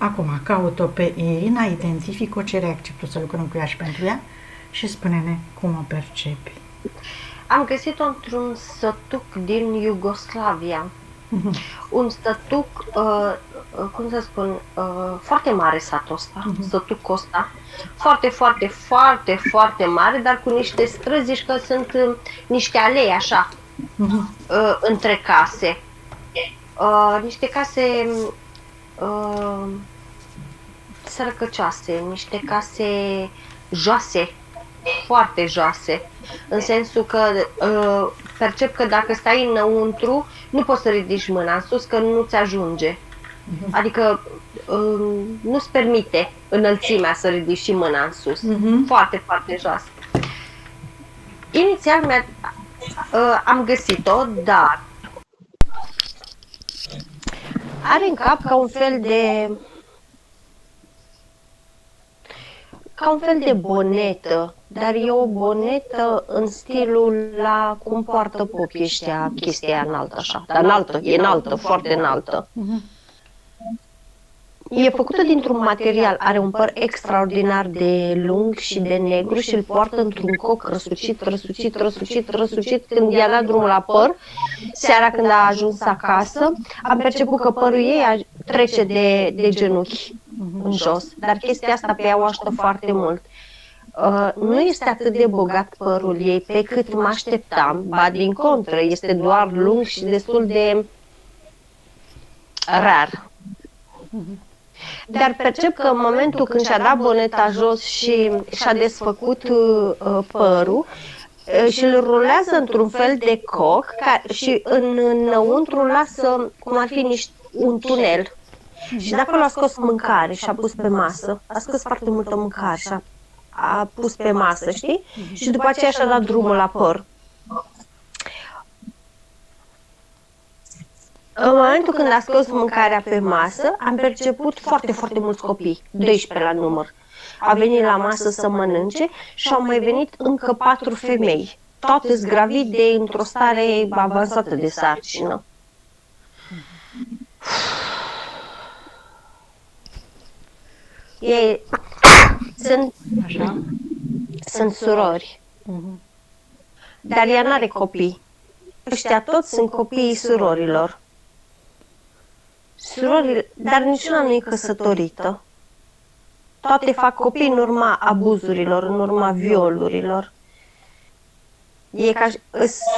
Acum, caut-o pe Irina, identific-o, cere acceptul să lucrăm cu ea și pentru ea și spune-ne cum o percepi. Am găsit-o într-un sătuc din Iugoslavia. Un sătuc, cum să spun, foarte mare satul ăsta, sătucul ăsta. Foarte, foarte, foarte, foarte mare, dar cu niște străzi, că sunt niște alei așa, între case. Niște case sărăcăcioase, niște case joase, foarte joase, în sensul că percep că dacă stai înăuntru, nu poți să ridici mâna în sus, că nu-ți ajunge. Adică nu-ți permite înălțimea să ridici și mâna în sus. Foarte, foarte joasă. Inițial am găsit-o, dar are în cap ca un fel de bonetă, dar e o bonetă în stilul la cum poartă popii ăștia, chestia înaltă așa, dar înaltă, e înaltă, foarte înaltă. E făcută dintr-un material, are un păr extraordinar de lung și de negru și îl poartă într-un coc răsucit, răsucit, răsucit, răsucit. Când i-a dat drumul la păr, seara când a ajuns acasă, am perceput că părul ei trece de genunchi în jos, dar chestia asta pe ea o ajută foarte mult. Nu este atât de bogat părul ei pe cât mă așteptam, ba din contră, este doar lung și destul de rar. Dar percep că în momentul când și-a dat boneta jos și și-a desfăcut părul și îl rulează într-un fel de coc și înăuntru lasă cum ar fi un tunel. Și de acolo a scos mâncare și a pus pe masă. A scos foarte multă mâncare și a pus pe masă, știi? Și după aceea și-a dat drumul la păr. În momentul când a scos mâncarea pe masă, am perceput foarte, foarte mulți copii, 12 la număr. Au venit la masă să mănânce și au mai venit încă 4 femei. Toate gravide, într-o stare avansată de sarcină. Sunt surori. Dar ea n-are copii. Ăștia toți sunt copiii surorilor. Dar niciuna nu e căsătorită. Toate fac copii în urma abuzurilor, în urma violurilor.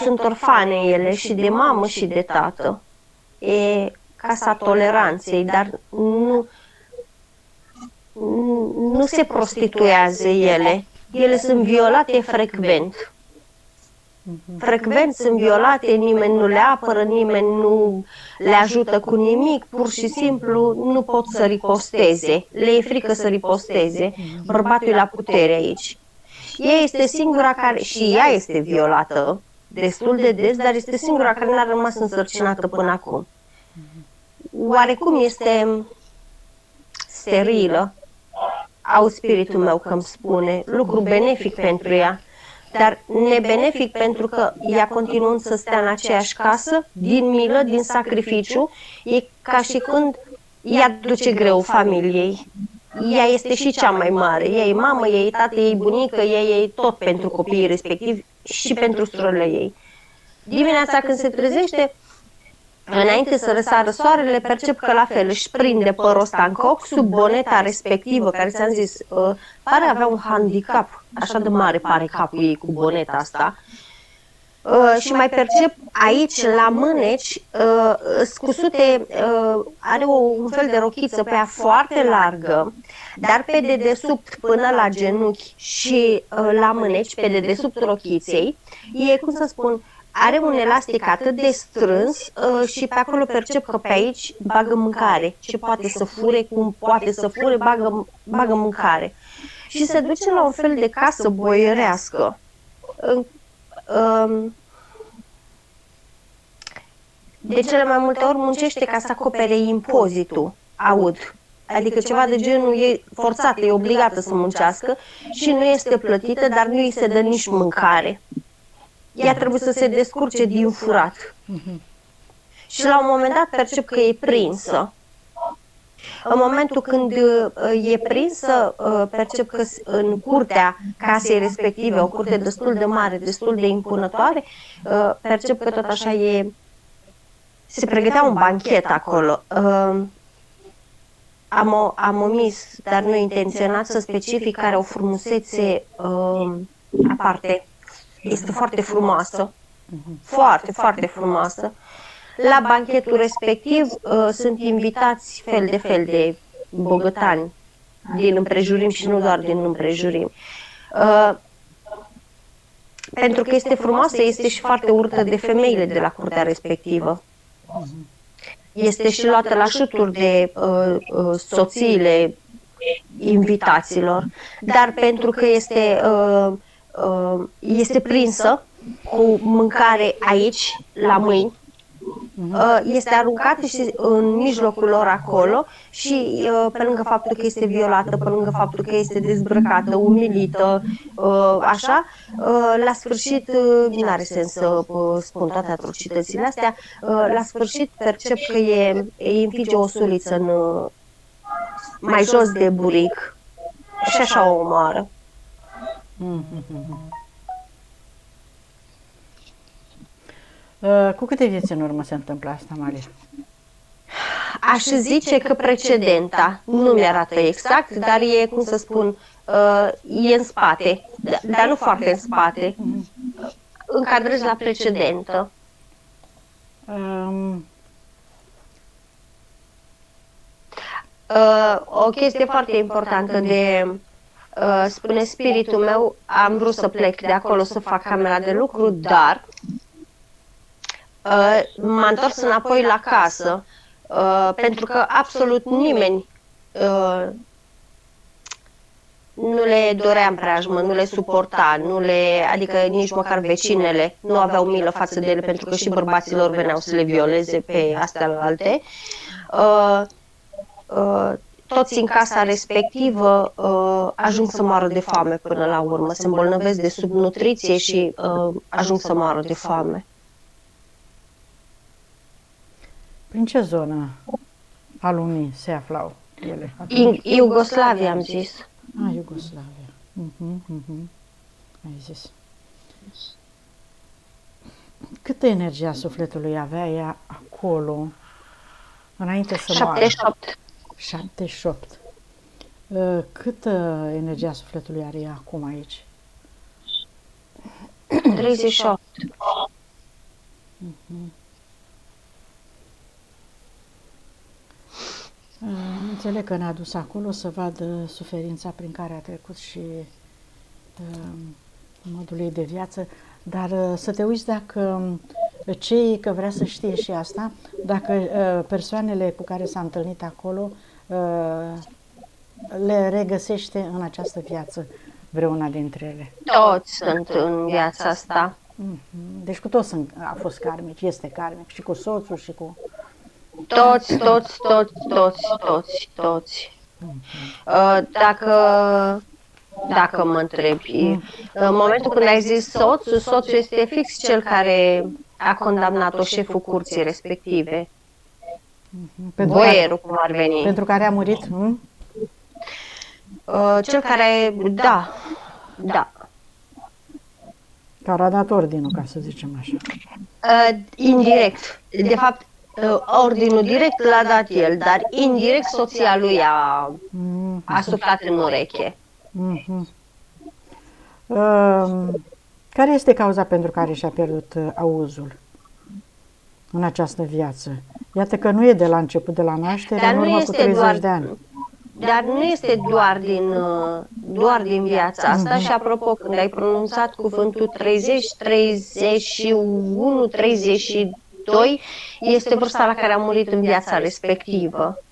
Sunt orfane ele și de mamă și de tată. E casa toleranței, dar nu se prostituează ele. Ele sunt violate frecvent. Frecvent sunt violate, nimeni nu le apără, nimeni nu le ajută cu nimic, pur și simplu nu pot să riposteze. Le e frică să riposteze. Bărbatul e la putere aici. Ea este singura care, și ea este violată destul de des, dar este singura care n-a rămas însărcinată până acum. Oarecum este sterilă, au spiritul meu că îmi spune, lucru benefic pentru ea. Dar nebenefic pentru că ea continuând să stea în aceeași casă, din milă, din sacrificiu, e ca și când ea duce greu familiei. Ea este și cea mai mare, ea e mamă, ea e tată, ea e bunică, ea e tot pentru copiii respectivi și pentru surorile ei. Dimineața când se trezește, înainte să răsară soarele, percep că la fel își prinde părul ăsta în coc sub boneta respectivă, care ți-am zis, pare avea un handicap, așa de mare pare capul ei cu boneta asta. Și mai percep aici, la mâneci, scusute, are un fel de rochiță pe ea foarte largă, dar pe dedesubt până la genunchi și la mâneci, pe dedesubt rochiței, e, cum să spun, are un elastic atât de strâns și pe acolo percep că pe aici bagă mâncare. Ce poate să fure, cum poate să fure, bagă mâncare. Și se duce la un fel de casă boierească. De cele mai multe ori muncește ca să acopere impozitul, aud. Adică ceva de genul, e forțată, e obligată să muncească și nu este plătită, dar nu îi se dă nici mâncare. Ea trebuie să se descurce din furat. Și la un moment dat percep că e prinsă. În momentul când e prinsă, percep că în curtea casei respective, o curte destul de mare, destul de impunătoare, percep că tot așa se pregătea un banchet acolo. Am omis, dar nu intenționat, să specific, care o frumusețe aparte. Este foarte frumoasă, foarte, foarte frumoasă. La banchetul respectiv sunt invitați fel de bogătani din împrejurim și nu doar din împrejurim. Pentru că este frumoasă, este și foarte urâtă de femeile de la curtea respectivă. Este și luată la șuturi de soțiile invitaților, dar pentru că este prinsă cu mâncare aici, la mâini, este aruncată și în mijlocul lor acolo și pe lângă faptul că este violată, pe lângă faptul că este dezbrăcată, umilită, așa, la sfârșit, nu are sens să spun toate atrocitățile astea, la sfârșit percep că îi înfige o suliță mai jos de buric și așa o omoară. Cu câte vieți în urmă se întâmplă asta, Maria? Aș zice că precedenta, nu mi-arată exact, dar e, cum să spun, e în spate, dar nu foarte în spate. Încadrez la precedentă. O chestie foarte importantă spune spiritul meu, am vrut să plec de acolo să fac camera de lucru, dar m-am întors înapoi la casă, pentru că absolut nimeni nu le dorea în preajmă, nu le suporta, adică nici măcar vecinele nu aveau milă față de ele, pentru că și bărbaților veneau să le violeze pe astea-alte. Toți în casa respectivă ajung să moară de foame până la urmă, se îmbolnăvesc de subnutriție și ajung să moară de foame. Prin ce zonă a lumii se aflau ele? Iugoslavia, am zis. Iugoslavia. Ai zis. Câtă energie a sufletului avea ea acolo, înainte să moară? 78. 78. Câtă energie a sufletului are ea acum aici? 38. Înțeleg că ne-a dus acolo să vadă suferința prin care a trecut și modul ei de viață, dar să te uiți dacă că vrea să știe și asta, dacă persoanele cu care s-a întâlnit acolo le regăsește în această viață vreuna dintre ele. Toți sunt în viața asta. Deci cu toți a fost karmic, este karmic, și cu soțul și cu... Toți. Dacă mă întrebi, în momentul când ai zis soțul este fix cel care a condamnat-o, șeful curții respective. Boierul, cum ar veni. Pentru care a murit, nu? Cel care, da. Care a dat ordinul, ca să zicem așa. Indirect. De fapt, ordinul direct l-a dat el, dar indirect soția lui a suflat în ureche. Care este cauza pentru care și-a pierdut auzul în această viață? Iată că nu e de la început, de la naștere, în urmă cu 30 de ani. Dar nu este doar din viața asta. Și apropo, când ai pronunțat cuvântul 30, 31, 32, este vârsta la care a murit în viața respectivă.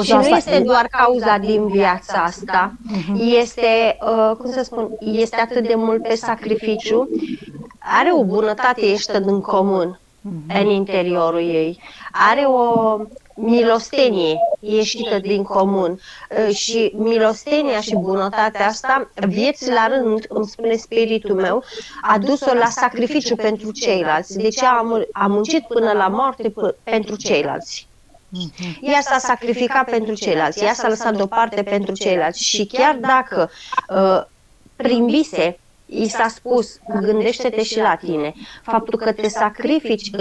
Și nu este doar cauza din viața asta, este, cum să spun, este atât de mult pe sacrificiu, are o bunătate ieșită din comun. în interiorul ei. Are o milostenie ieșită din comun și milostenia și bunătatea asta, vieți la rând, îmi spune spiritul meu, a dus-o la sacrificiu pentru ceilalți. Deci a muncit până la moarte pentru ceilalți. Ea s-a sacrificat pentru ceilalți, ea s-a lăsat deoparte pentru ceilalți și chiar dacă prin vise i s-a spus, gândește-te și la tine, faptul că te sacrifici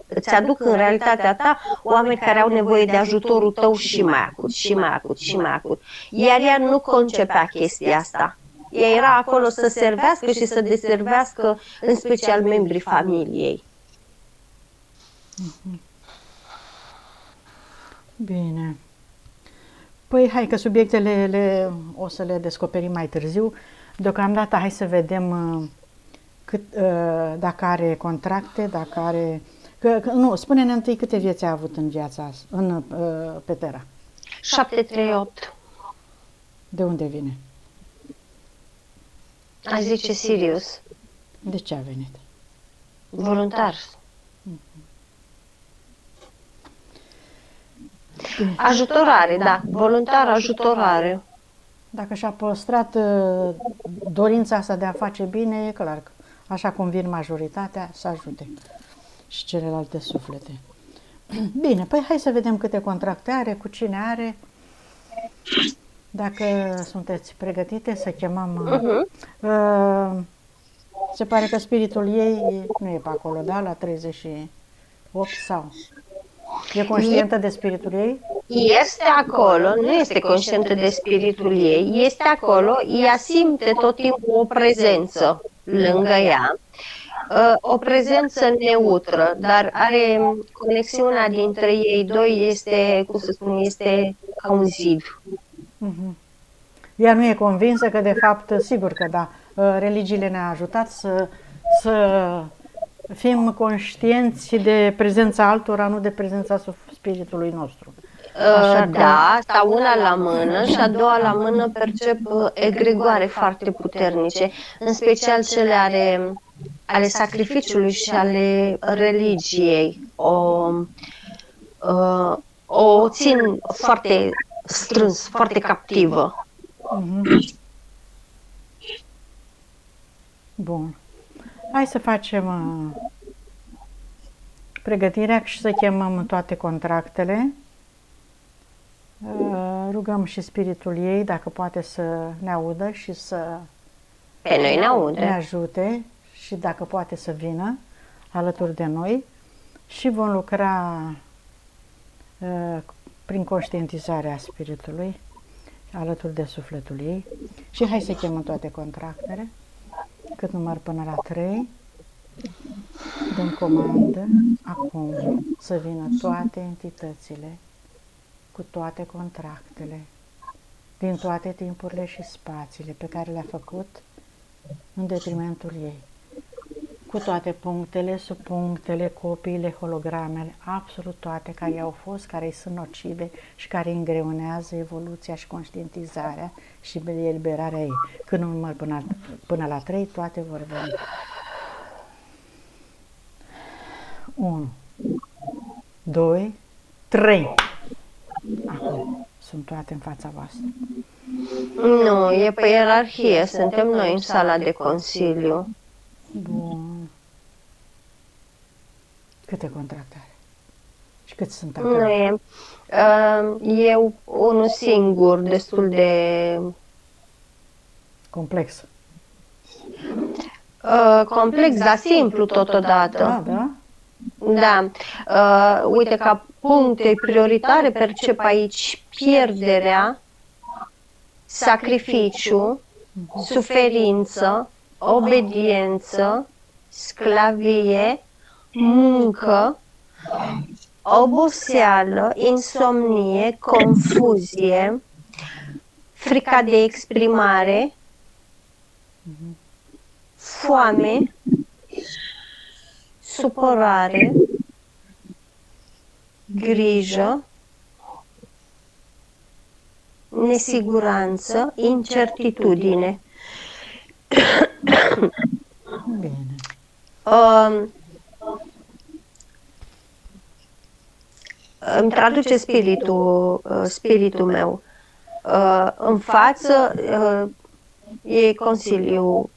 îți aduc în realitatea ta oameni care au nevoie de ajutorul tău și mai acut, și mai acut, și mai acut. Iar ea nu concepea chestia asta. Ea era acolo să servească și să deservească în special membrii familiei. Bine. Păi hai că subiectele o să le descoperim mai târziu. Deocamdată hai să vedem dacă are contracte, dacă are... Nu, spune-ne întâi câte vieți a avut în viața pe Terra. 738. De unde vine? Aș zice Sirius. De ce a venit? Voluntar. Ajutorare, da. Voluntar ajutorare. Dacă și-a păstrat dorința asta de a face bine, e clar că, așa cum vin majoritatea, să ajute și celelalte suflete. Bine, păi hai să vedem câte contracte are, cu cine are. Dacă sunteți pregătite să chemăm... Se pare că spiritul ei nu e pe acolo, da? La 38 sau... E conștientă de spiritul ei? Este acolo, nu este conștientă de spiritul ei, este acolo, ea simte tot timpul o prezență lângă ea, o prezență neutră, dar are conexiunea dintre ei doi, este, cum să spun, este ca un zid. Ea nu e convinsă că, de fapt, sigur că da, religiile ne-a ajutat să fim conștienți de prezența altora, nu de prezența spiritului nostru. Așa da, stau una la mână și a doua la mână percep egregoare foarte puternice, în special cele ale sacrificiului și ale religiei. O țin foarte strâns, foarte captivă. Bun. Hai să facem pregătirea și să chemăm toate contractele. Rugăm și spiritul ei dacă poate să ne audă și să Pe noi ne aude. ne ajute și dacă poate să vină alături de noi și vom lucra prin conștientizarea spiritului alături de sufletul ei. Și hai să chemăm toate contractele. Cât număr până la 3, dăm comandă acum să vină toate entitățile cu toate contractele din toate timpurile și spațiile pe care le-a făcut în detrimentul ei, cu toate punctele, subpunctele, copiile, hologramele, absolut toate care au fost, care îi sunt nocive și care îngreunează evoluția și conștientizarea și eliberarea ei. Când număr până la 3, toate vor veni. 1, 2, 3. Acum sunt toate în fața voastră. Nu, e pe ierarhie, suntem noi în sala de consiliu. Bun. Câte contracte are? Și cât sunt acolo? Nu e. E unul singur, destul de Complex. complex, dar simplu totodată. Da, da? Da. Uite, ca puncte prioritare percep aici pierderea, sacrificiu, suferință, obediență, sclavie, muncă, oboseală, insomnie, confuzie, frica de exprimare, foame, supărare, grijă, nesiguranță, incertitudine. Bine. îmi traduce spiritul meu. În față e Consiliul.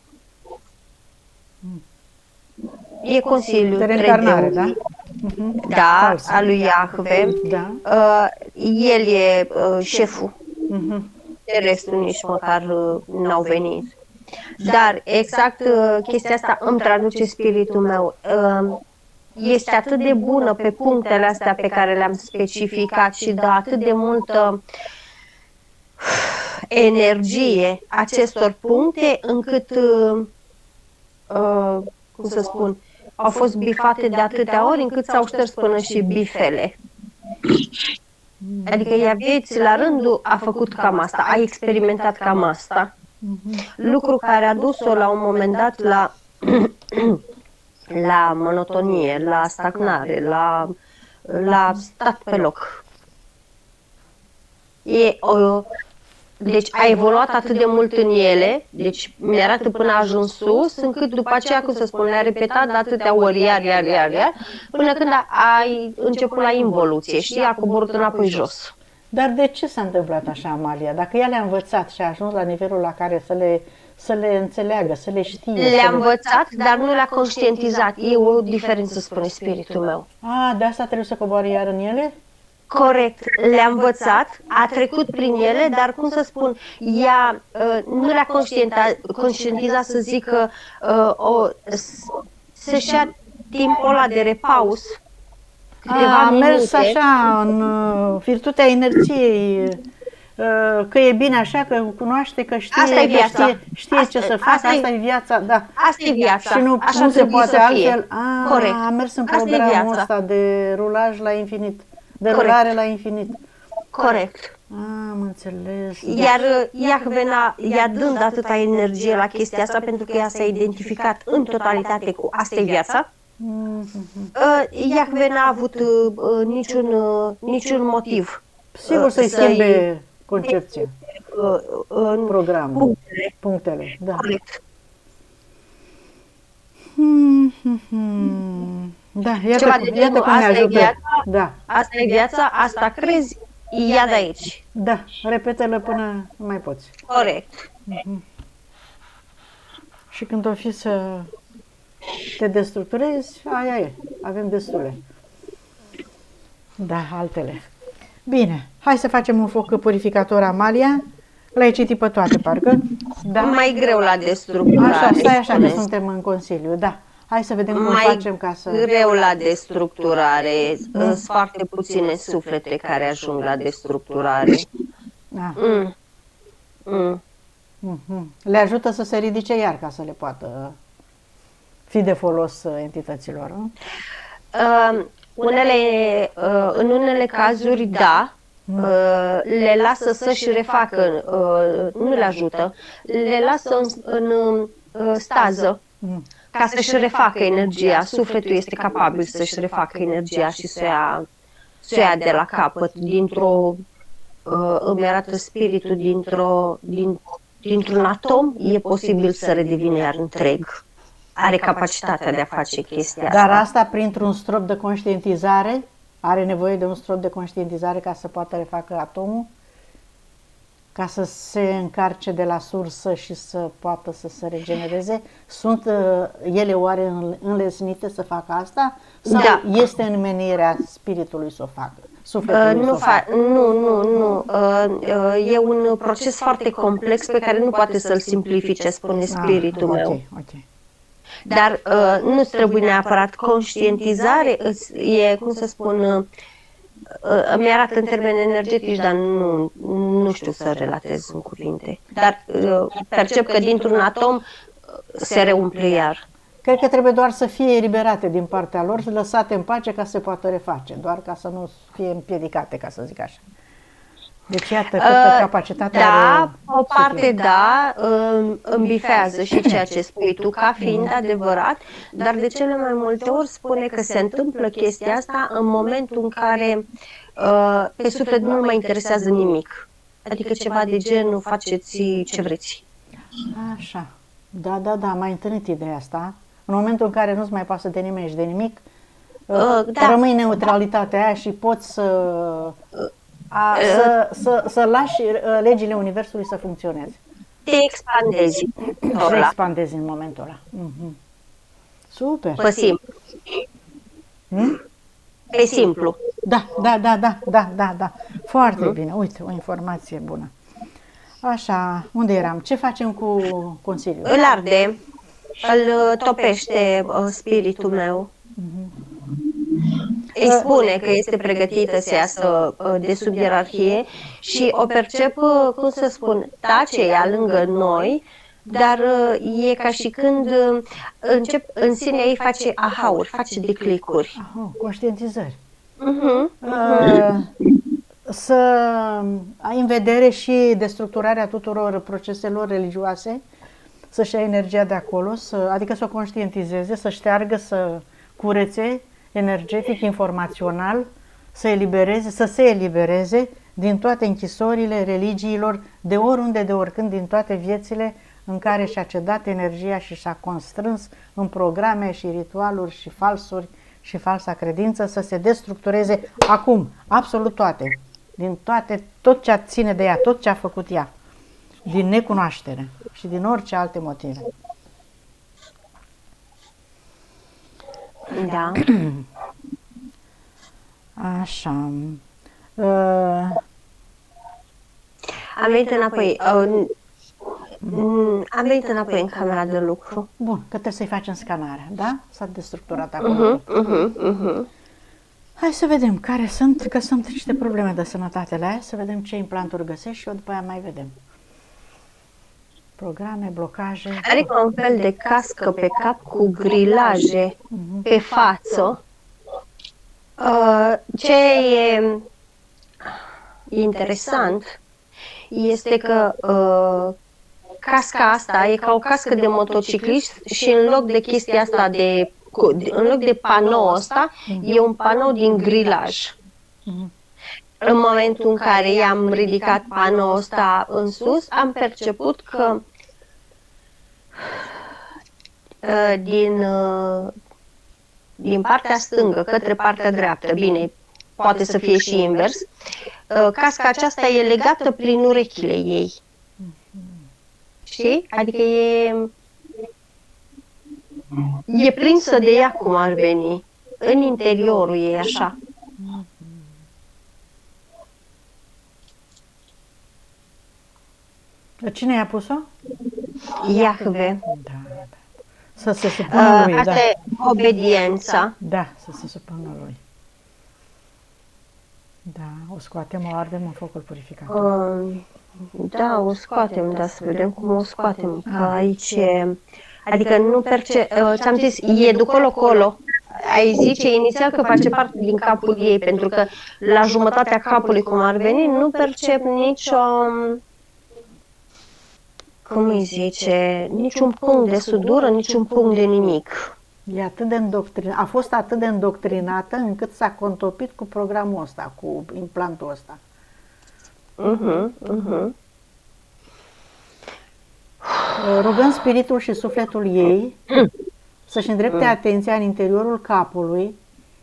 E Consiliul De reîncarnare, da? Tredeului, da, Fals. al lui Iahve. Da. El e șeful. Mhm. De restul nici măcar n-au venit. Dar exact chestia asta îmi traduce spiritul meu. Este atât de bună pe punctele astea pe care le-am specificat și dă atât de multă energie acestor puncte încât, cum să spun, au fost bifate de atâtea ori încât s-au șters până și bifele. Adică ea vieți la rândul a făcut cam asta, a experimentat cam asta. Lucru care a dus-o la un moment dat la monotonie, la stagnare, la stat pe loc. Deci a evoluat atât de mult în ele, deci mi-arată până a ajuns sus, încât după aceea, cum să spun, le-a repetat de atâtea ori, iar, până când a început la involuție și a coborât înapoi jos. Dar de ce s-a întâmplat așa, Amalia? Dacă ea le-a învățat și a ajuns la nivelul la care să le înțeleagă, să le știe. Le-a învățat, dar nu le-a conștientizat. E o diferență, spune spiritul meu. De asta trebuie să coboare iar în ele? Corect, le-a învățat, a trecut prin ele, dar cum să spun, ea nu le-a conștientizat să zică, să-și ia timpul ăla de repaus, câteva A mers minute. așa, în virtutea inerției, că e bine așa, că cunoaște, că știe, Asta e viața. că știe ce să facă, asta e viața, da. Asta e viața, Și nu se trebuie poate să fie. altfel. Corect. A mers în Asta e programul viața. ăsta de rulaj la infinit, de Corect. rulare la infinit. Corect. Am înțeles. Iar Iahve i-a dând atâta energie la chestia asta pentru că ea s-a identificat în totalitate cu asta e viața. Iahve n-a avut niciun motiv. Sigur să-i schimbe concepția, În programul, punctele. Da. Corect. Da, Ceva de genul, cum ne asta e ajută. viața. Da, Asta e viața, asta crezi, ia de aici. da, repetă-le până nu mai poți. Corect. Și când o fi să te destructurezi, aia e, avem destule. Da, altele. Bine, hai să facem un foc purificator, Amalia. L-ai citit pe toate, parcă? Da? Mai greu la destructurare. Așa, stai așa, că spuneți. suntem în Consiliu, da. Hai să vedem cum Mai facem ca să... greu la destructurare. Sunt foarte puține suflete care ajung la destructurare. Da. Mm. Le ajută să se ridice iar ca să le poată fi de folos entităților, nu? În unele cazuri, da, le lasă să-și refacă, nu le ajută, le lasă în stază ca să-și refacă energia. Sufletul este capabil să-și refacă energia și să o ia de la capăt, îmi arată spiritul, dintr-un atom e posibil să redevină iar întreg. Are capacitatea de a face chestia asta. Dar asta printr-un strop de conștientizare? Are nevoie de un strop de conștientizare ca să poată refacă atomul? Ca să se încarce de la sursă și să poată să se regenereze? Sunt ele oare înlesnite să facă asta? Sau Da. este în menirea spiritului să o facă? Sufletului să o facă? Nu. E un proces foarte complex pe care nu poate să-l simplifice, spune spiritul meu. Ok. Dar nu trebuie neapărat conștientizare, e, cum să spun, îmi arată în termeni energetici, dar nu știu să relatez în cuvinte. Dar percep că dintr-un atom se reumple iar. Cred că trebuie doar să fie eliberate din partea lor, lăsate în pace ca să se poată reface, doar ca să nu fie împiedicate, ca să zic așa. Deci iată câtă capacitate are Da, o parte sufletul. da, îmi bifează și ceea ce spui tu ca fiind adevărat, dar de cele mai multe ori spune că se întâmplă chestia asta în momentul în care pe suflet nu mai interesează nimic. Adică ceva de genul, faceți ce vreți. Așa. Da, am mai întâlnit ideea asta. În momentul în care nu-ți mai pasă de nimeni și de nimic, Da. Rămâi neutralitatea aia și poți să lași legile Universului să funcționeze. Te expandezi. Și expandezi în momentul ăla. Super! Pe simplu. Pe simplu. Da. Foarte bine. Uite, o informație bună. Așa, unde eram? Ce facem cu Consiliul? Îl arde, îl topește spiritul meu. Îi spune că este pregătită să iasă de sub ierarhie și o percep, cum să spun, tace ea lângă noi, dar e ca și când în sine ei face ahauri, face declicuri. Conștientizări. Să ai în vedere și destructurarea tuturor proceselor religioase, să-și ia energia de acolo, adică să o conștientizeze, să șteargă, să curețe energetic, informațional, să se elibereze din toate închisorile religiilor, de oriunde, de oricând, din toate viețile în care și-a cedat energia și și-a constrâns în programe și ritualuri și falsuri și falsa credință, să se destructureze acum, absolut toate, din toate, tot ce ține de ea, tot ce a făcut ea, din necunoaștere și din orice alte motive. Da. Așa. Am venit înapoi în camera de lucru. Bun, că trebuie să-i facem scanarea, da? S-a destructurat acolo. Hai să vedem care sunt, că sunt niște probleme de sănătate la ea, să vedem ce implanturi găsești și eu după aia mai vedem. Programe, blocaje. Adică un fel de cască pe cap cu grilaje pe față. Ce e interesant este că casca asta e ca o cască de motociclist și în loc de chestia asta în loc de panou ăsta, e un panou din grilaj. În momentul în care i-am ridicat panoul ăsta în sus, am perceput că din partea stângă către partea dreaptă, bine, poate să fie și invers, casca aceasta e legată prin urechile ei. Știi? Adică e prinsă de ea cum ar veni. În interiorul ei, așa. Cine i-a pus-o? Iahve. Da. Să se supună lui, asta e obediența. Da, să se supună lui. Da, o scoatem, o ardem în focul purificator. Da, o scoatem, dar să vedem cum o scoatem. Că aici adică nu ți-am zis, e de colo-colo. Ai zice inițial că face parte din capul ei, pentru că la jumătatea capului, cum ar veni, nu percep nicio, cum îi zice, niciun punct de sudură, niciun punct de nimic. E atât de a fost atât de îndoctrinată încât s-a contopit cu programul ăsta, cu implantul ăsta. Rugăm spiritul și sufletul ei să-și îndrepte atenția în interiorul capului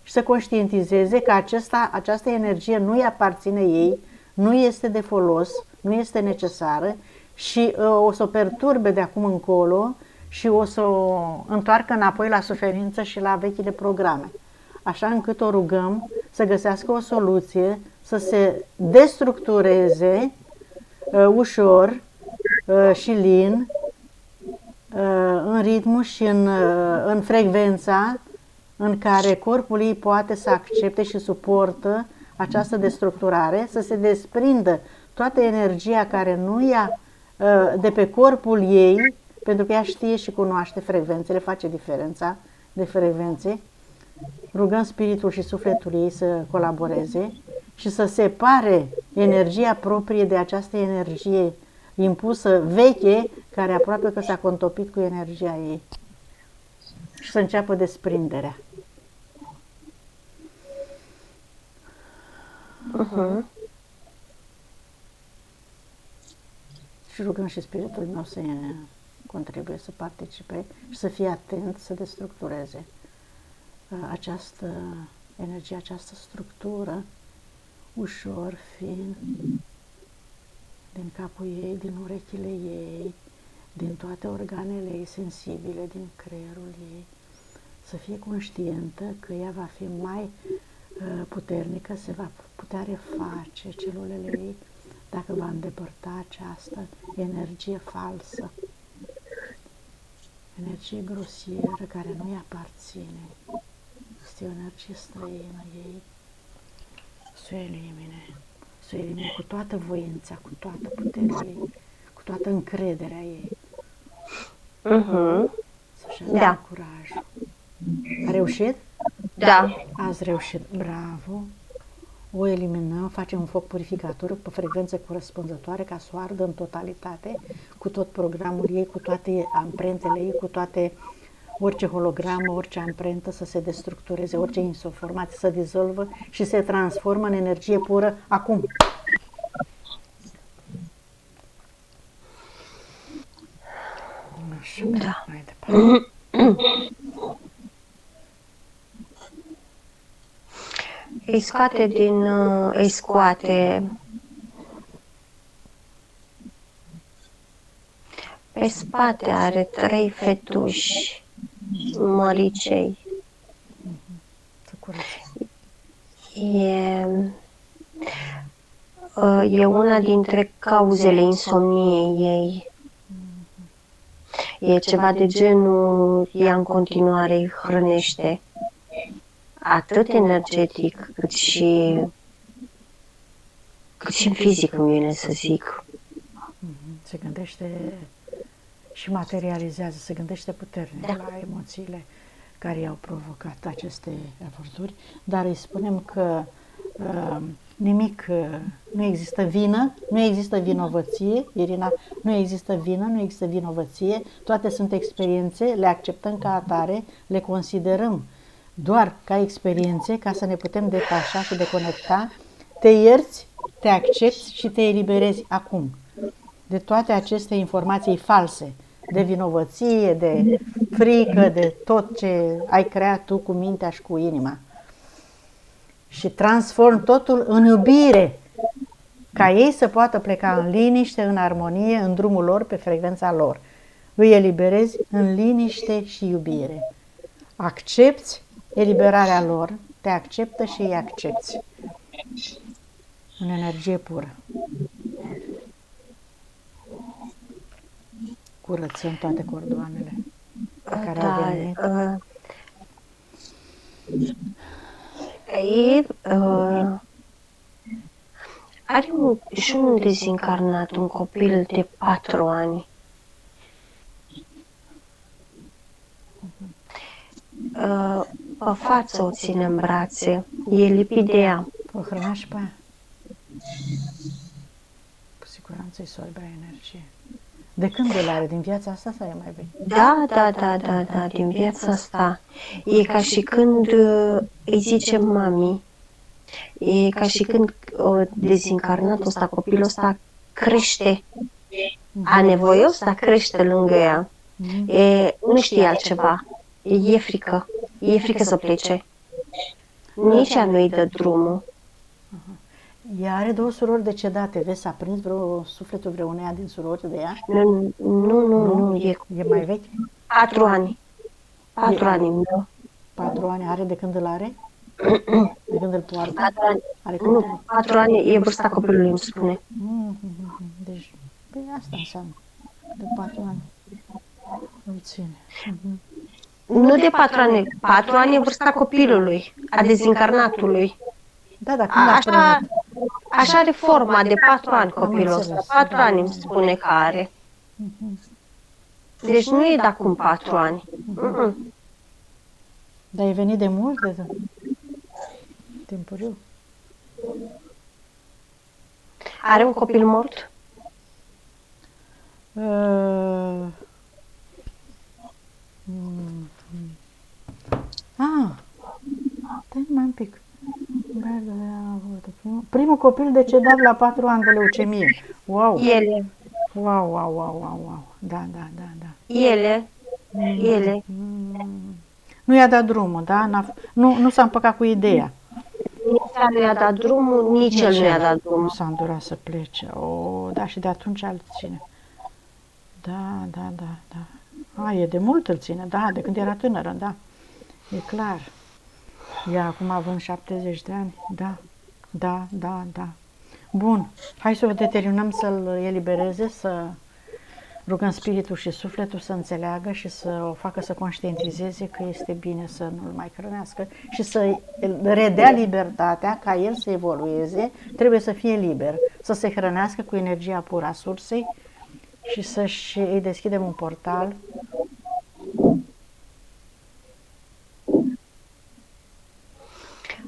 și să conștientizeze că această energie nu îi aparține ei, nu este de folos, nu este necesară și o să o perturbe de acum încolo și o să o întoarcă înapoi la suferință și la vechile programe. Așa încât o rugăm să găsească o soluție, să se destructureze ușor și lin, în ritmul și în frecvența în care corpul ei poate să accepte și suportă această destructurare, să se desprindă toată energia care nu ia de pe corpul ei, pentru că ea știe și cunoaște frecvențele, face diferența de frecvențe. Rugăm spiritul și sufletul ei să colaboreze și să separe energia proprie de această energie impusă veche, care aproape că s-a contopit cu energia ei. Și să înceapă desprinderea. Și rugăm și spiritul meu să contribuie, să participe și să fie atent, să destructureze această energie, această structură, ușor, fin, din capul ei, din urechile ei, din toate organele ei sensibile, din creierul ei, să fie conștientă că ea va fi mai puternică, se va putea reface celulele ei dacă va îndepărta această energie falsă, energie grosieră care nu-i aparține. Este o energie străină ei. Să o elimine. Să o elimine cu toată voința, cu toată puterea ei, cu toată încrederea ei. Să-și aibă curajul. A reușit? Da. Ați reușit. Bravo! O eliminăm, facem un foc purificator pe frecvență corespunzătoare ca să o ardă în totalitate, cu tot programul ei, cu toate amprentele ei, cu toate, orice hologramă, orice amprentă să se destructureze, orice informație să dizolvă și se transformă în energie pură acum. Așa, Da. mai departe. Îi scoate pe spate, are 3 fetuși măricei. Să curățe. E una dintre cauzele insomniei ei. E ceva de genul, ea în continuare îi hrănește atât energetic cât și în fizic, îmi vine să zic. Se gândește și materializează, se gândește puternic la emoțiile care i-au provocat aceste eforturi, dar îi spunem că nimic, nu există vină, nu există vinovăție, Irina, nu există vină, nu există vinovăție, toate sunt experiențe, le acceptăm ca atare, le considerăm doar ca experiențe, ca să ne putem detașa și deconecta, te ierți, te accepti și te eliberezi acum de toate aceste informații false, de vinovăție, de frică, de tot ce ai creat tu cu mintea și cu inima. Și transform totul în iubire, ca ei să poată pleca în liniște, în armonie, în drumul lor, pe frecvența lor. Îi eliberezi în liniște și iubire. Accepți eliberarea lor, te acceptă și îi accepți. În energie pură. Curățăm toate cordoanele care au venit. Are și un dezincarnat, un copil de 4 ani. Pe față o ține în brațe, e lipit de ea. O hrănești pe aia. Cu siguranță îi sorbea energie. De când îl are? Din viața asta sau e mai vechi? Da, din viața asta. E ca și când îi zice mami, e ca și când dezincarnatul ăsta, copilul ăsta crește, anevoios, dar crește lângă ea. Nu știe altceva. E frică să plece. Nici ea nu-i dă drumul. Ea are 2 surori decedate. Vezi, s-a prins sufletul vreuneia din surori de ea? Nu, E mai vechi? 4 ani. 4 ani. 4 ani are de când îl are? De când îl poartă? 4 ani. Are Nu, 4 ani e vârsta copilului, îmi spune. Deci, păi asta înseamnă. De 4 ani. Îl ține. Nu de 4 ani. 4 ani e vârsta copilului, a dezincarnatului. Da, când a primit? Așa are forma de 4 ani copilul ăsta. 4 ani îmi spune că are. Deci nu e de acum 4 ani. Dar e venit de mult, de timpuriu. Are un copil mort? Stai numai un pic. Primul copil decedat la 4 ani de leucemie. Wow! Ele. Wow. Da. Ele. Nu i-a dat drumul, da? Nu s-a împăcat cu ideea. Nici ea nu i-a dat drumul, nici el nu i-a dat Nu drumul. s-a îndurat să plece. Da, și de atunci îl ține. Da. E de mult îl ține, da, de când era tânără, da. E clar. Ea acum având 70 de ani, da. Bun, hai să o determinăm să-l elibereze, să rugăm spiritul și sufletul să înțeleagă și să o facă să conștientizeze că este bine să nu-l mai hrănească și să redea libertatea ca el să evolueze, trebuie să fie liber, să se hrănească cu energia pură a sursei și îi deschidem un portal.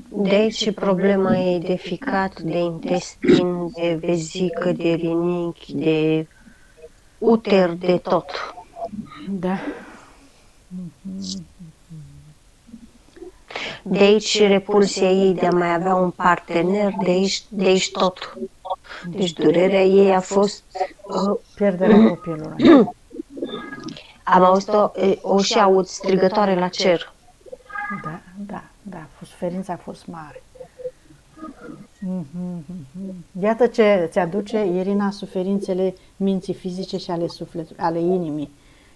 De aici problema e de ficat, de intestin, de vezică, de rinichi, de uter, de tot. Da. De aici și repulsia ei de a mai avea un partener, de aici tot. Deci durerea ei a fost... Pierderea copilului. Am auzit-o, o și aud strigătoare la cer. Da, suferința a fost mare. Iată ce ți aduce, Irina, suferințele minții fizice și ale sufletului, ale inimii.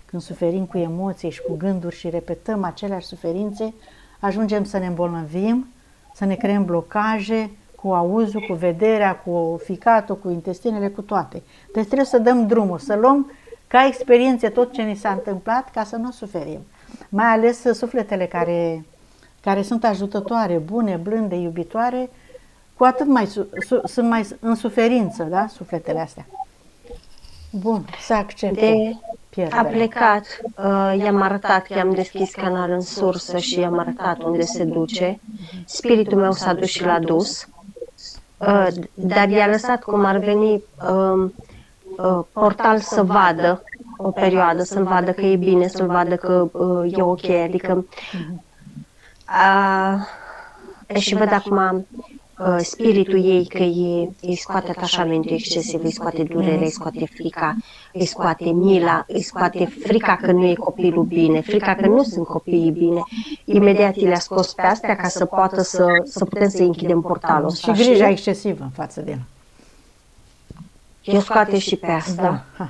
Când suferim cu emoții și cu gânduri și repetăm aceleași suferințe, ajungem să ne îmbolnăvim, să ne creăm blocaje cu auzul, cu vederea, cu ficatul, cu intestinele, cu toate. Deci trebuie să dăm drumul, să luăm ca experiență tot ce ni s-a întâmplat ca să nu suferim. Mai ales sufletele care sunt ajutătoare, bune, blânde, iubitoare, cu atât mai sunt mai în suferință, da, sufletele astea. Bun, să accepte pierderea. A plecat, i-am arătat că i-am deschis canal în sursă și i-am arătat unde se duce. Spiritul meu s-a dus și l-a dus, dar i-a lăsat cum ar veni portal să vadă o perioadă, să-l vadă că e bine, să-l vadă că e ok, adică și văd acum spiritul ei că îi scoate atașamentul excesiv, îi scoate durerea, îi scoate frica, îi scoate mila, îi scoate frica că nu e copilul bine, frica că nu sunt copiii bine. Imediat i le-a scos pe astea ca să poată să putem să închidem portalul ăsta. Și grija excesivă în față de el. Eu scoate și pe asta. Da.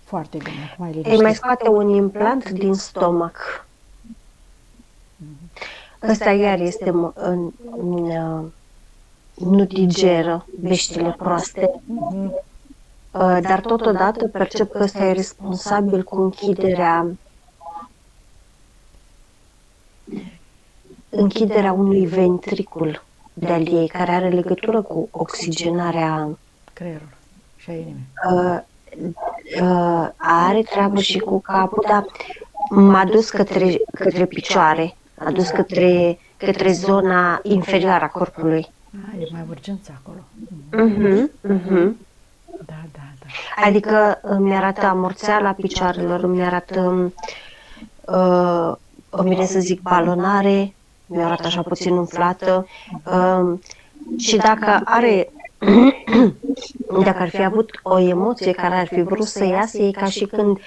Foarte bine. Îi mai scoate un implant din stomac. Ăsta iar este nu digeră veștile proaste, dar totodată percep că ăsta e responsabil cu închiderea unui ventricul de-al ei, care are legătură cu oxigenarea creierului și a inimii. Are treabă și cu capul, dar m-a dus către picioare. A dus către zona inferioară a corpului. E mai urgență acolo. Da. Adică îmi arată amorțeala picioarelor, îmi arată, îmi vine să zic, balonare, mi arată așa puțin umflată. Și dacă ar fi avut o emoție care ar fi vrut să iasă, e ca și când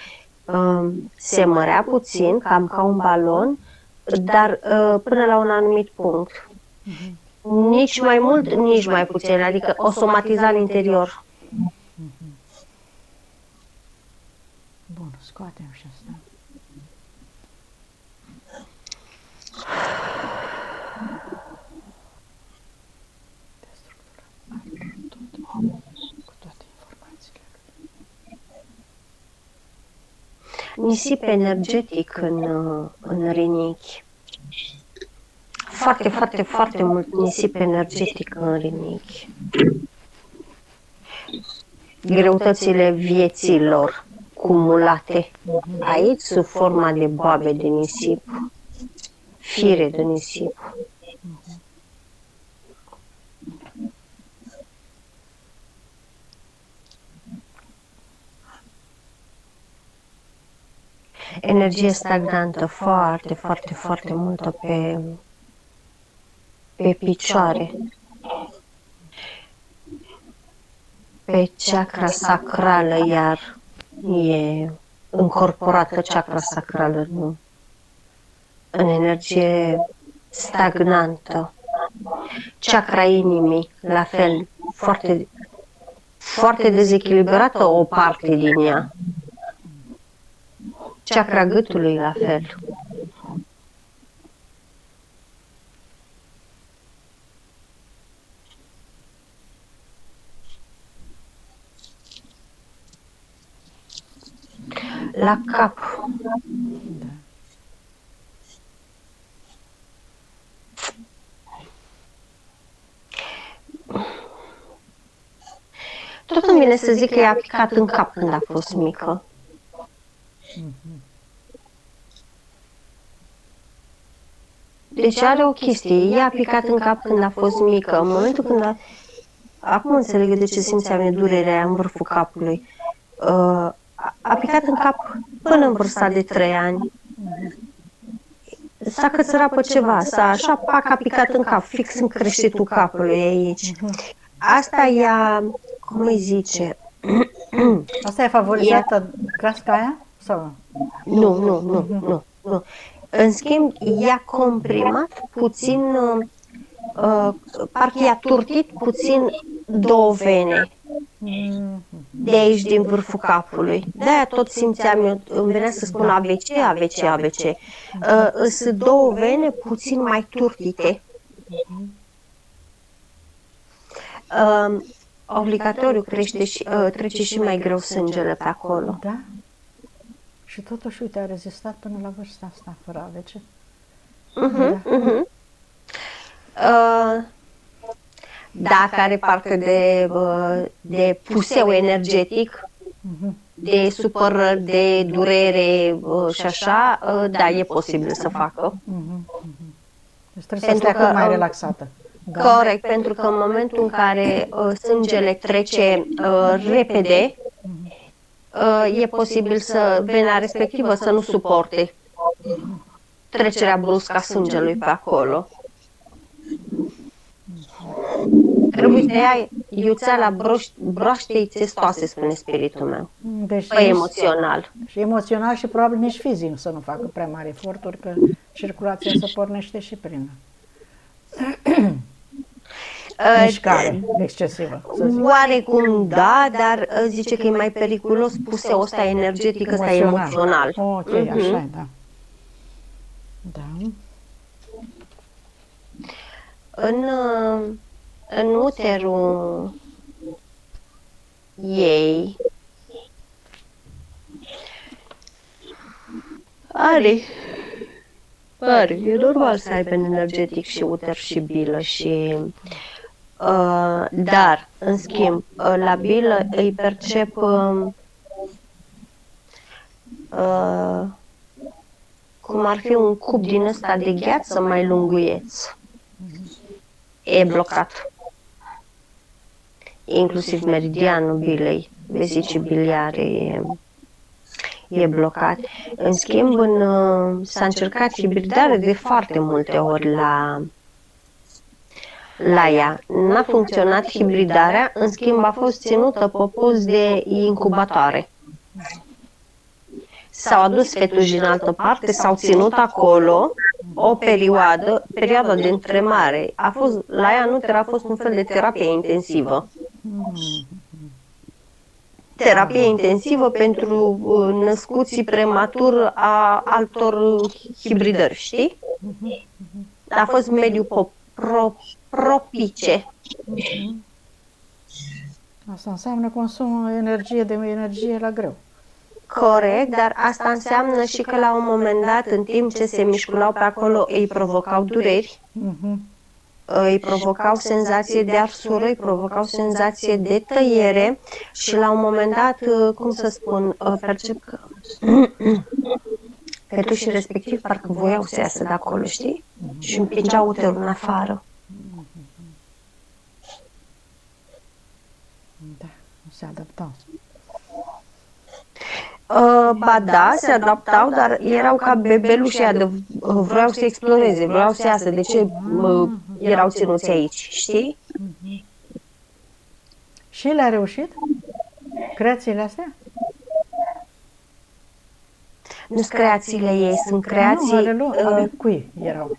se mărea puțin, cam ca un balon, dar până la un anumit punct. Nici mai mult, nici mai puțin, adică o somatiza în interior. Bun, scoatem și asta. Cu toate informațiile. Nisip energetic în rinichi. Foarte, foarte, foarte mult nisip energetic în rinichi. Greutățile vieților cumulate aici sub forma de boabe de nisip, fire de nisip. Energie stagnantă, foarte, foarte, foarte multă pe picioare, pe chakra sacrală, iar e încorporată chakra sacrală, nu? în energie stagnantă. Chakra inimii, la fel, foarte, foarte dezechilibrată o parte din ea. Chakra gâtului, la fel. La cap. Da. Tot îmi vine să zic că i-a picat în cap când a fost mică. Deci are o chestie, i-a picat în cap când a fost mică. În momentul când a... Acum înțeleg de ce simțeam durerea în vârful capului. A picat în cap până în vârsta de 3 ani. S-a cățărat pe ceva, așa, pac, a picat în cap, fix în creștetul capului aici. Asta i-a, cum îi zice? Asta e favorizată casca aia? Sau? Nu. În schimb, i-a comprimat puțin, parcă i-a turtit puțin 2 vene de aici, din vârful capului. De-aia tot simțeam eu, îmi venea să spun ABC. Sunt 2 vene puțin mai turtite. Obligatoriu trece și mai greu sângele pe acolo. Da? Și totuși, uite, a rezistat până la vârsta asta, fără ABC. Dacă are parte de puseu energetic, de supărări, de durere și așa, da, e posibil să facă. Deci trebuie să stea cât mai relaxată. Da? Corect, pentru că în momentul în care sângele trece repede, e posibil să vena respectivă să nu suporte trecerea bruscă a sângelui pe acolo. Trebuie să ia iuțeala broaștei testoase, spune spiritul meu. Deci emoțional. Și emoțional și probabil nici fizic să nu facă prea mari eforturi, că circulația se pornește și prin mișcare excesivă, să zic. Oarecum da, dar zice că e mai periculos puseul ăsta energetic, ăsta emoțional. Ok, așa e, da. Da. În uterul ei are, e normal să aibă energetic și uter și bilă și dar, în schimb, la bilă îi percep cum ar fi un cub din ăsta de gheață mai lunguieț. E blocat. Inclusiv meridianul bilei, vesicii biliare e blocat. În schimb, s-a încercat hibridare de foarte multe ori la ea. N-a funcționat hibridarea, în schimb a fost ținută pe post de incubatoare. S-au adus fetuși în altă parte, s-au ținut acolo o perioada de întremare. La ea nu a fost un fel de terapie intensivă. Terapie intensivă pentru născuții prematur a altor hibridări, știi? A fost mediu propice. Asta înseamnă consumul de energie la greu. Corect, dar asta înseamnă și că la un moment dat, în timp ce se mișculau pe acolo, îi provocau dureri, îi provocau senzație de arsură, îi provocau senzație de tăiere și la un moment dat, cum să spun, percep că fetușii respectiv parcă voiau să iasă de acolo, știi? Și împingeau uterul în afară. Da, nu se adaptau. Ba da, se adaptau, dar erau ca bebeluși, vreau să exploreze, vreau să iasă. De ce erau ținuți aici, știi? Și le-a reușit? Creațiile astea? Nu sunt creațiile ei, sunt Nu, creații... ale cui erau?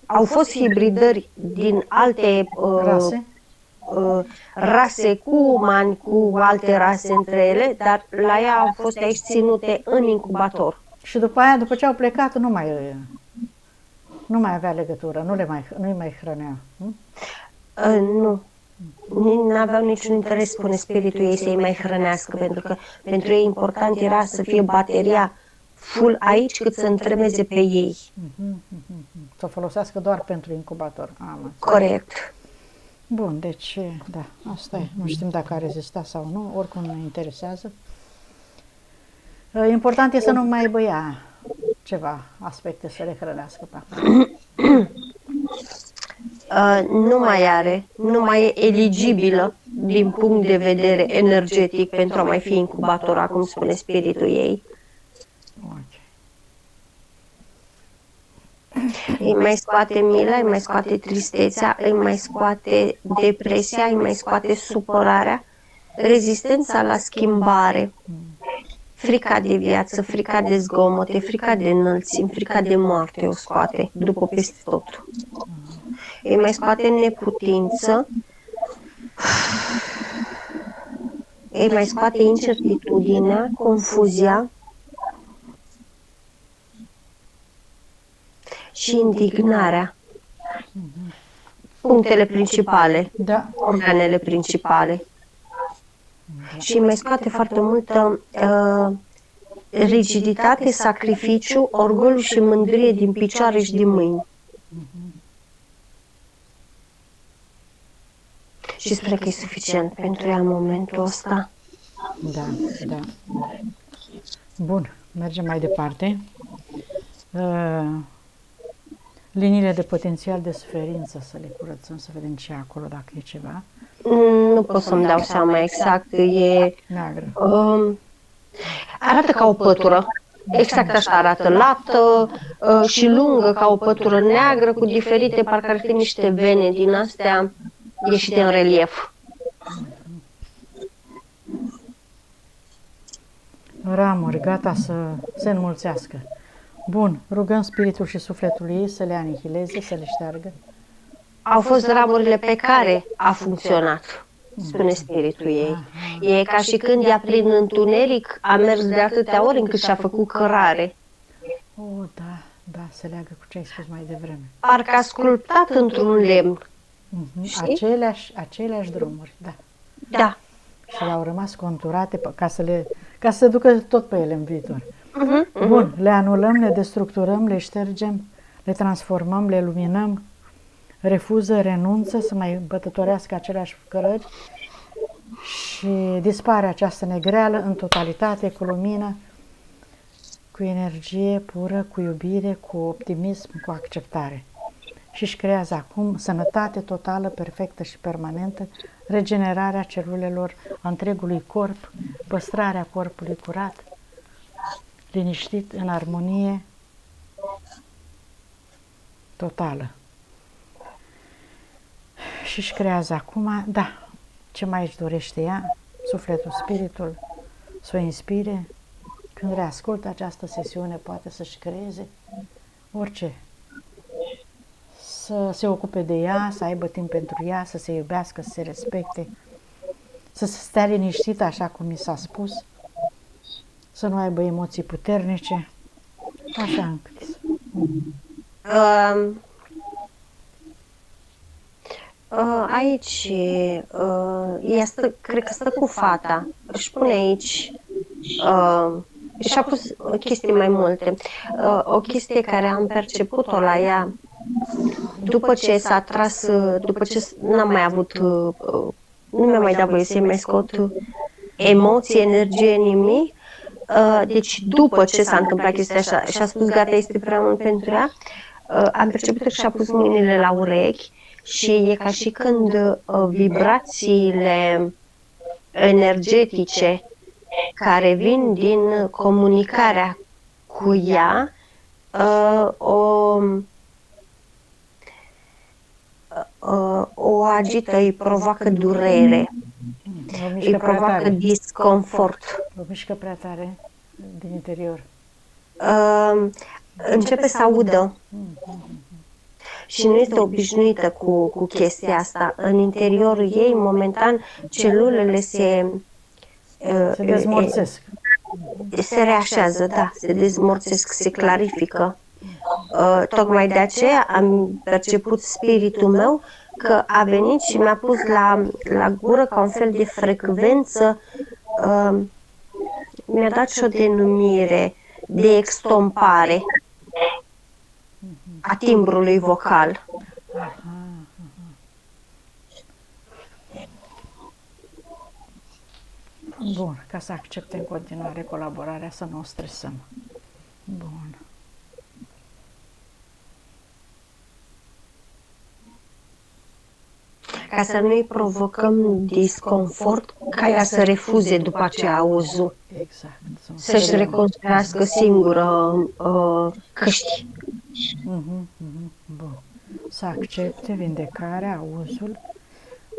Au fost hibridări din alte Rase? rase cu umani, cu alte rase între ele, dar la ea au fost aici ținute în incubator. Și după aia, după ce au plecat, nu mai avea legătură, nu-i mai hrănea. Nu? Nu. Nu aveau niciun interes, spune spiritul ei, să-i mai hrănească, pentru că pentru ei important era să fie bateria full aici, cât să întremeze pe ei. Să o folosească doar pentru incubator. Corect. Bun, deci, da, asta e. Nu știm dacă a rezistat sau nu, oricum ne interesează. Important e să nu mai aibă ea ceva aspecte să le hrănească pe acolo. Nu mai are, nu mai e eligibilă din punct de vedere energetic pentru a mai fi incubator, cum spune spiritul ei. Okay. Îi mai scoate mila, îi mai scoate tristețea, îi mai scoate depresia, îi mai scoate supărarea, rezistența la schimbare, frica de viață, frica de zgomote, frica de înălțimi, frica de moarte o scoate după peste tot. Îi mai scoate neputință, îi mai scoate incertitudinea, confuzia și indignarea. Punctele principale, Da. organele principale. Și îi mai scoate foarte multă rigiditate, sacrificiu, orgoliu și mândrie din picioare și din mâini. Și sper că e suficient pentru ea în momentul ăsta. Da, da. Bun, mergem mai departe. Liniile de potențial de suferință, să le curățăm, să vedem ce e acolo, dacă e ceva. Nu pot să-mi dau seama exact. E neagră. Arată ca o pătură. Exact așa arată, lată și lungă ca o pătură neagră cu diferite, parcă ar fi niște vene din astea ieșite în relief. Ramuri, gata să se înmulțească. Bun, rugăm spiritul și sufletul ei să le anihileze, să le șteargă. Au fost ramurile pe care a funcționat, spune spiritul ei. E ca și când ea prin întuneric a mers de atâtea ori încât și-a făcut cărare. Oh, da, da, se leagă cu ce ai spus mai devreme. Parcă a sculptat într-un lemn. Aceleași drumuri, da. Da. Și le-au rămas conturate ca să se ducă tot pe ele în viitor. Bun, le anulăm, le destructurăm, le ștergem, le transformăm, le luminăm, refuză, renunță să mai bătătorească aceleași cărări și dispare această negreală în totalitate, cu lumină, cu energie pură, cu iubire, cu optimism, cu acceptare. Și își creează acum sănătate totală, perfectă și permanentă, regenerarea celulelor, a întregului corp, păstrarea corpului curat, liniștit, în armonie totală. Și își creează acum, da, ce mai își dorește ea, sufletul, spiritul, să o inspire, când reascultă această sesiune, poate să-și creeze orice. Să se ocupe de ea, să aibă timp pentru ea, să se iubească, să se respecte, să se stea liniștită, așa cum mi s-a spus, să nu aibă emoții puternice, așa încât. Aici, ea cred că stă cu fata, își pune aici, și a pus chestii mai multe. O chestie care am perceput-o la ea, după ce s-a tras, după ce n-am mai avut, nu mi-a mai dat voie să-i mai scot emoții, energie, nimic. Deci după ce s-a întâmplat chestia așa și a spus gata, este prea mult pentru ea, am perceput că și-a pus mâinile la urechi și e ca și când vibrațiile energetice care vin din comunicarea cu ea o agită, îi provoacă durere. O mișcă îi prea provoacă tare. disconfort. O mișcă prea tare din interior. Începe să audă și nu este obișnuită cu chestia asta. În interiorul ei, momentan, celulele Se dezmorțesc. se reașează, da, se dezmorțesc, se clarifică. Tocmai de aceea am perceput spiritul meu că a venit și mi-a pus la gură ca un fel de frecvență, mi-a dat și o denumire de extompare a timbrului vocal. Bun, ca să accepte în continuare colaborarea, să nu o stresăm. Bun. Ca să nu-i provocăm disconfort, ca ea să refuze după aceea auzul, Exact. să-și reconstruiască singură căști. Bun. Să accepte vindecarea, auzul,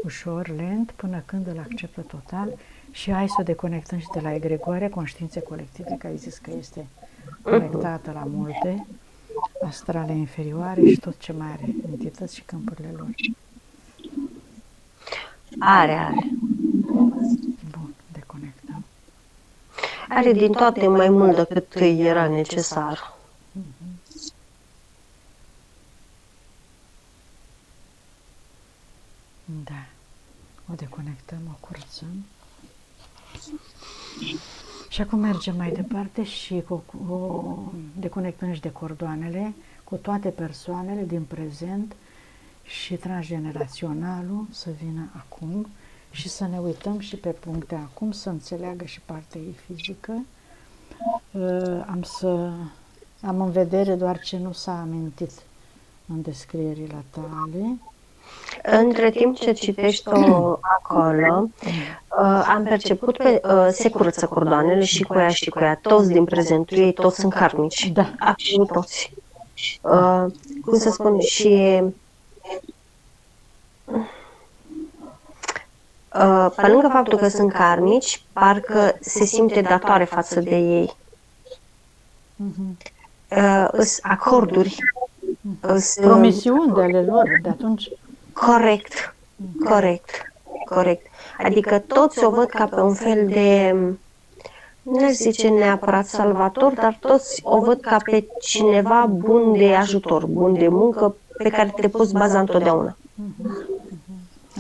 ușor, lent, până când îl acceptă total și hai să o deconectăm și de la egregoare, conștiințe colective, că ai zis că este conectată la multe, astrale inferioare și tot ce mai are, entități și câmpurile lor. Are. Bun, deconectăm. Are din toate mai mult decât îi era necesar. Da. O deconectăm, o curățăm. Și acum mergem mai departe și o deconectăm și de cordoanele cu toate persoanele din prezent și transgeneraționalul să vină acum și să ne uităm și pe puncte acum, să înțeleagă și partea ei fizică. Am în vedere doar ce nu s-a amintit în descrierile tale. Între timp ce citești-o acolo, am perceput că se curăță cordoanele și cu ea, toți din prezentul ei, toți sunt karmici. Da. Absolut toți. Cum să spun, și pe lângă faptul că sunt karmici, parcă se simte datoare față de ei. Îs acorduri. Promisiuni de ale lor de atunci. Corect. Adică toți o văd ca pe un fel de, nu aș zice neapărat salvator, dar toți o văd ca pe cineva bun de ajutor, bun de muncă, pe care te poți baza întotdeauna.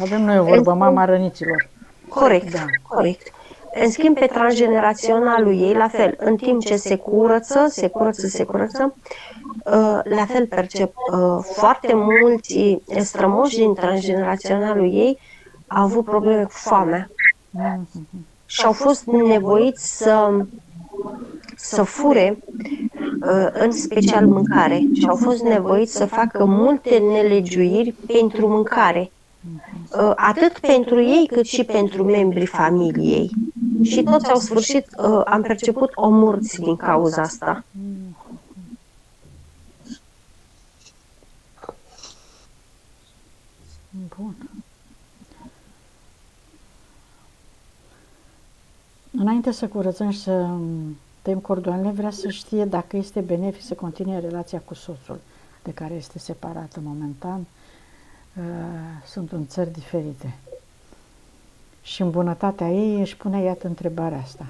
Avem noi o vorbă, mama răniților. Corect. În schimb, pe transgeneraționalul ei, la fel, în timp ce se curăță, la fel percep foarte mulți strămoși din transgeneraționalul ei au avut probleme cu foamea și au fost nevoiți să fure, în special mâncare, și au fost nevoiți să facă multe nelegiuiri pentru mâncare, atât pentru ei cât și pentru membrii familiei. Și toți au sfârșit, am perceput, omorți din cauza asta. Bun. Înainte să curățăm și să tăiem cordoanele, vrea să știe dacă este benefic să continue relația cu soțul, de care este separată momentan. Sunt în țări diferite. Și în bunătatea ei își pune, iată, întrebarea asta.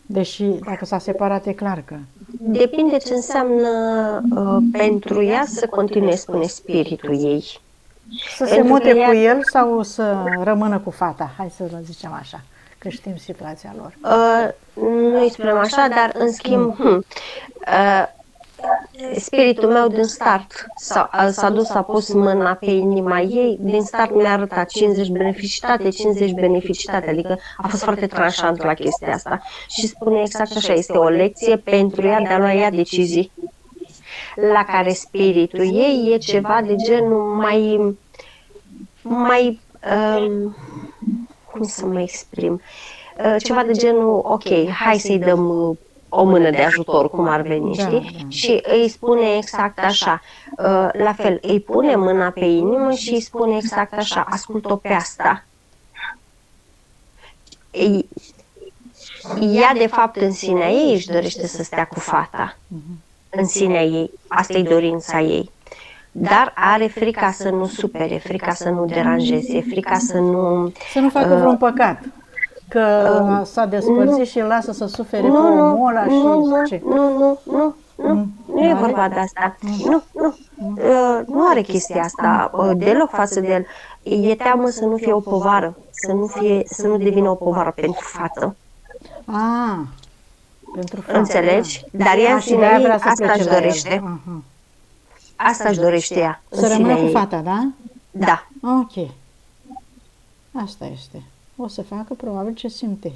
Deși, dacă s-a separat, e clar că... Depinde ce înseamnă pentru ea să continue, spune spiritul ei. Să se mute cu el sau să rămână cu fata? Hai să zicem așa, că știm situația lor. Nu-i spunem așa, dar în schimb, spiritul meu din start s-a dus, a pus mâna pe inima ei, din start mi-a arătat 50 beneficitate, adică a fost foarte tranșant la chestia asta. Și spune exact așa, este o lecție pentru ea de a lua ea decizii, la care spiritul ei e ceva de genul mai cum să mă exprim, ceva de genul, ok, hai să-i dăm o mână de ajutor, cum ar veni, știi? Și îi spune exact așa, la fel, îi pune mâna pe inimă și îi spune exact așa, ascult-o pe asta. ea de fapt în sinea ei își dorește să stea cu fata. În sinea ei, asta e dorința ei. Dar are frica să nu supere, frica să nu deranjeze, frica să nu... Să nu facă vreun păcat. Că s-a despărțit și îl lasă să sufere pe omul ăla și ce? Nu e vorba de asta. Nu are chestia asta deloc față de el. E teamă să nu fie o povară, să nu devină o povară pentru fată. Pentru fată. Înțelegi? Dar ea în sinea ei asta își dorește. Asta își dorește ea. Să rămână cu fata, da? Da. Ok. Asta este. O să facă probabil ce simte.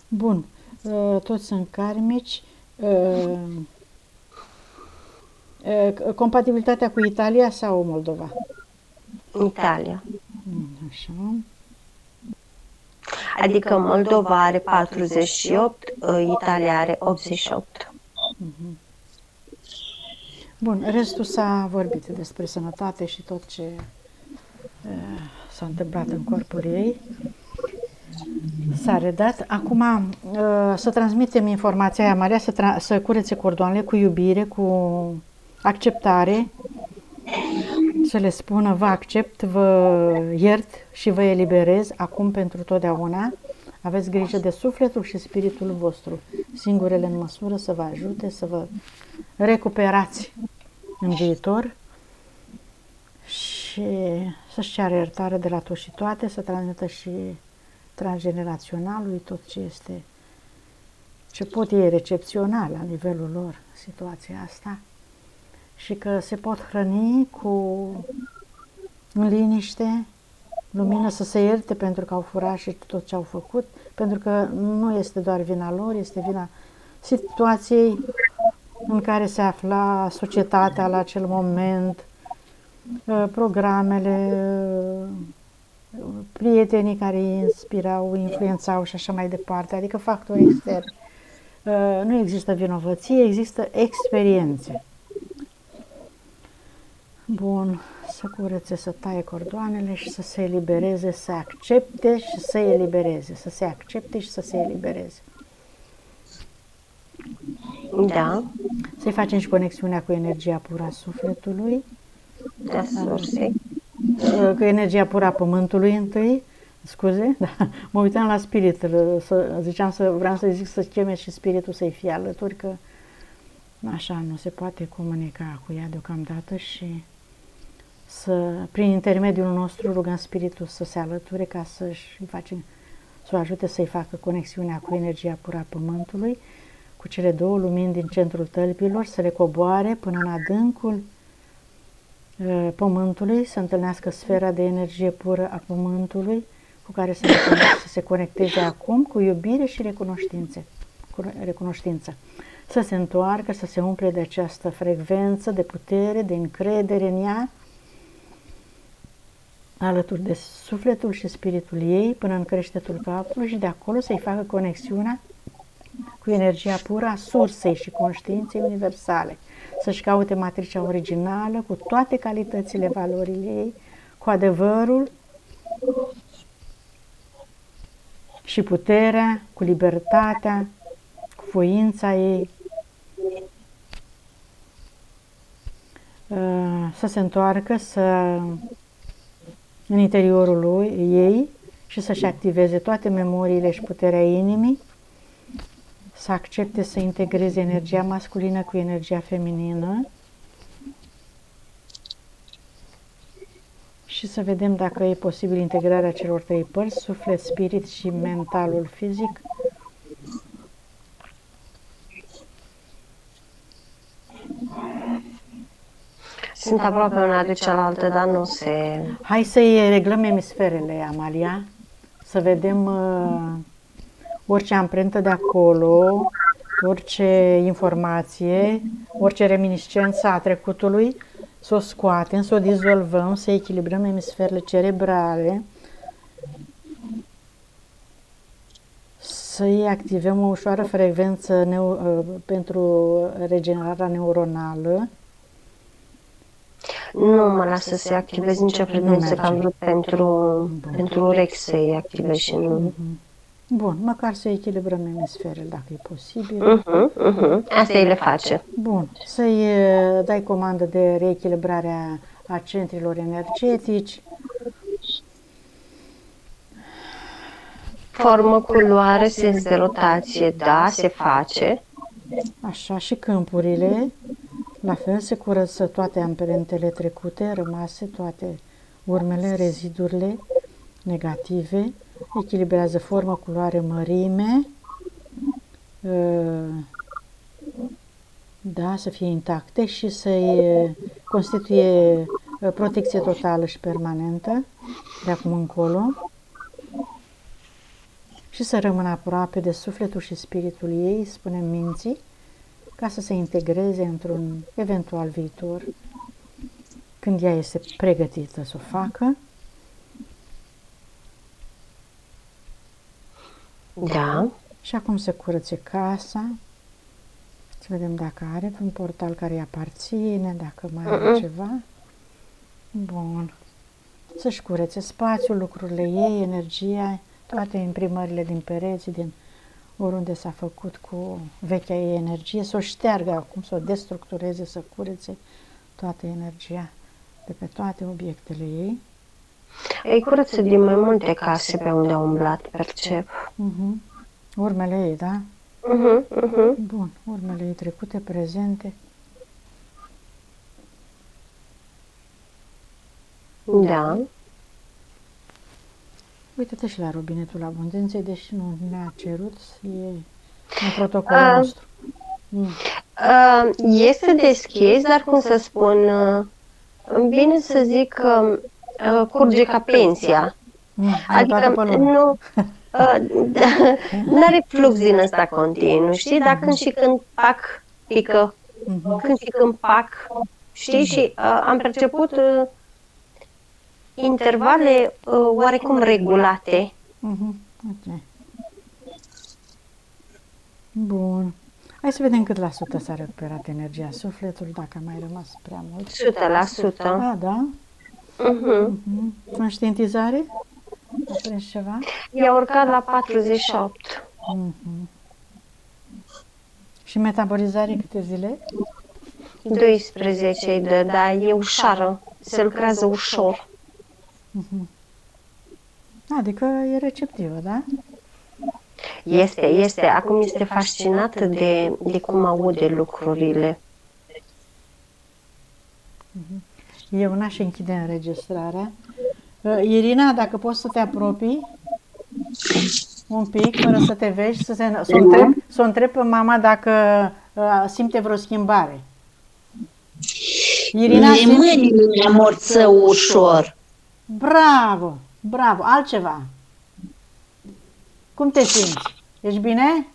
Bun. Toți sunt karmici. Compatibilitatea cu Italia sau Moldova? Italia. Așa. Adică Moldova are 48, Italia are 88. Bun, restul s-a vorbit despre sănătate și tot ce s-a întâmplat în corpul ei. S-a redat. Acum să transmitem informația aia, Maria, să curețe cordoanele cu iubire, cu acceptare, să le spună vă accept, vă iert și vă eliberez acum pentru totdeauna. Aveți grijă de sufletul și spiritul vostru, singurele în măsură să vă ajute să vă recuperați în viitor și să-și ceară iertare de la toți și toate, să transmită și transgeneraționalului tot ce este, ce pot ei recepționa la nivelul lor situația asta și că se pot hrăni în liniște, lumină, să se ierte pentru că au furat și tot ce au făcut, pentru că nu este doar vina lor, este vina situației în care se afla societatea la acel moment, programele, prietenii care îi inspirau, influențau și așa mai departe, adică factori externi. Nu există vinovăție, există experiențe. Bun, să curețe, să taie cordoanele și să se elibereze, să accepte și să se elibereze, să se accepte și să se elibereze. Da. Să-i facem și conexiunea cu energia pură a sufletului. Da, sursei. Cu energia pură a pământului întâi, scuze, da, mă uitam la spirit, vreau să zic să cheme și spiritul să-i fie alături, că așa nu se poate comunica cu ea deocamdată și prin intermediul nostru rugăm spiritul să se alăture ca să o ajute să-i facă conexiunea cu energia pură a pământului, cu cele două lumini din centrul tălpilor, să le coboare până în adâncul pământului, să întâlnească sfera de energie pură a pământului, cu care să se conecteze acum cu iubire și recunoștință. Să se întoarcă, să se umple de această frecvență de putere, de încredere în ea, alături de sufletul și spiritul ei, până în creștetul capului și de acolo să-i facă conexiunea cu energia pură a sursei și conștiinței universale. Să-și caute matricea originală cu toate calitățile, valorile ei, cu adevărul și puterea, cu libertatea, cu voința ei, să se întoarcă în interiorul ei și să-și activeze toate memoriile și puterea inimii, să accepte să integreze energia masculină cu energia feminină și să vedem dacă e posibil integrarea celor trei părți, suflet, spirit și mentalul fizic. Sunt aproape una de cealaltă, dar nu se... Hai să-i reglăm emisferele, Amalia, să vedem orice amprentă de acolo, orice informație, orice reminiscență a trecutului, să o scoatem, să o dizolvăm, să echilibrăm emisferele cerebrale, să-i activăm o ușoară frecvență pentru regenerarea neuronală. Nu mă lasă să-i activez nicio frecvență că am vrut pentru urechi să-i activez și nu. Bun, măcar să echilibrăm emisferele dacă e posibil. Asta îi le face. Bun, să-i dai comandă de reechilibrare a centrilor energetici. Formă, culoare, sens de rotație, da, se face. Așa, și câmpurile, la fel, se curăță toate amprentele trecute, rămase, toate urmele, rezidurile negative, echilibrează formă, culoare, mărime, da, să fie intacte și să-i constituie protecție totală și permanentă de acum încolo și să rămână aproape de sufletul și spiritul ei, spunem minții, ca să se integreze într-un eventual viitor, când ea este pregătită să o facă. Da. Și acum să curățe casa, să vedem dacă are un portal care îi aparține, dacă mai are ceva. Bun. Să-și curețe spațiul, lucrurile ei, energia, toate imprimările din pereți, din oriunde s-a făcut cu vechea ei energie, să o șteargă acum, să o destructureze, să curețe toată energia de pe toate obiectele ei. Îi curăță din mai multe case pe unde a umblat, percep. Urmele ei, da? Bun, urmele ei trecute, prezente. Da. Uite-te și la robinetul abundenței, deși nu ne-a cerut, e în protocolul nostru. Este deschis, dar cum să spun, bine să zic că curge ca pensia. Adică nu are flux din ăsta continuu, știi? Dar când și când pac, pică, când și când pac, știi? Și am perceput intervale oarecum regulate. Ok. Bun. Hai să vedem cât la sută s-a recuperat energia sufletului, dacă a mai rămas prea mult. 100%. Ah, da? Conștientizare? A prins ceva? I-a urcat la 48. Și metabolizare câte zile? 12 îi dă, dar e ușoară. Se lucrează ușor. Adică e receptivă, da? Este. Acum este fascinată de cum aude lucrurile. Eu n-aș închide înregistrarea. Irina, dacă poți să te apropii un pic, fără să te vezi, să o întreb pe mama dacă simte vreo schimbare. Irina, mâinile mi amorță ușor. Bravo, bravo. Altceva. Cum te simți? Ești bine?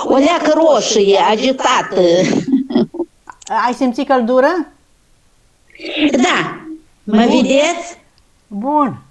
O leacă roșie, agitată. Ai simțit căldură? Da. Mă vedeți? Bun.